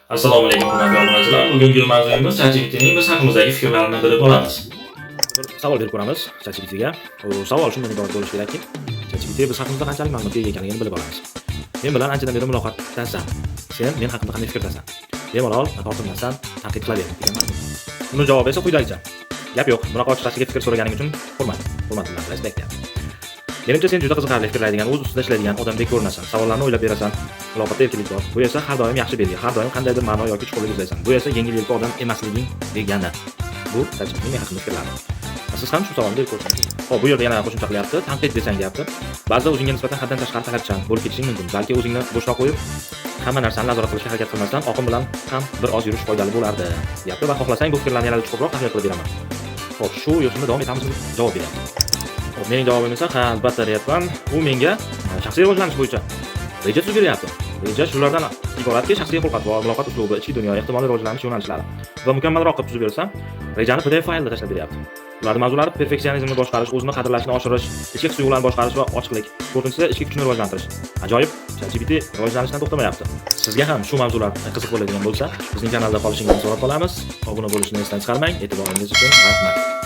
Assalomu alaykum hurmatli obunachilar. Bugungi mavzuyimiz ChatGPTning biz haqimizdagi fikrlarini bilib olamiz. Bir savol berib ko'ramiz ChatGPTga. U savol shundan iborat bo'lishi kerakki, ChatGPT biz haqimizda qanchalik ma'lumotga ega ekanligini bilib olamiz. Men bilan anchadan beri muloqotdasan. Sen men haqimda qanday fikrdasan? Bemalol tortinmasdan tanqid qilaver degan ma'no. Uni javobi esa quyidagicha. Gap yo'q. Bunaqa ochiqchasiga fikr so'raganing uchun hurmat bilan respekt. Menimcha sen juda qiziqarli fikrlaydigan, o'z ustida ishlaydigan odamdek ko'rinasan. Savollarni o'ylab berasan. Muloqotda erkinlik bor. Bu esa har doim yaxshi belgi. Har doim qandaydir ma'no yoki chuqurlik izlaysan. Bu esa yengil-yelpi odam emasliging degani. Bu ChatGPTning men haqimda fikrlari. Siz ham shu savolni berib ko'rsangiz. Hop, bu yerda yana qo'shimcha qilyapti. Tanqid desang deyapti. Ba'zida o'zingga nisbatan haddan tashqari talabchan bo'lib ketishing mumkin. Balki o'zingni bo'shqa qo'yib, hamma narsani nazorat qilishga harakat qilmasdan, oqim bilan ham bir oz yurish foydali bo'lardi, deyapti va xohlasang bu fikrlarni yanada chuqurroq tahlil qilib beraman. Hop, shu yo'sinda davom etamizmi? Javob beryapti. Hop, mening javobim esa ha, albatta deyapman. U menga shaxsiy rivojlanish bo'yicha reja tuzib beryapti. Reja shulardan iboratki, shaxsiy xulq va muloqot uslubi, ichki dunyo, ehtimoliy rivojlanish yo'nalishlari va mukammalroq qilib tuzib bersam, rejani PDF faylda tashlab beryapti. Ularning mavzulari perfeksionizmni boshqarish, o'zini qadrlashni oshirish, ichki his-tuyg'ularni boshqarish va ochiqlik. To'rtinchisi ichki kuchni rivojlantirish. Ajoyib, ChatGPT rivojlanishdan to'xtamayapti. Sizga ham shu mavzular qiziq bo'ladigan bo'lsa, bizning kanalda qolishingizni so'rab qolamiz. Obuna bo'lishni esdan chiqarmang. E'tiboringiz uchun rahmat.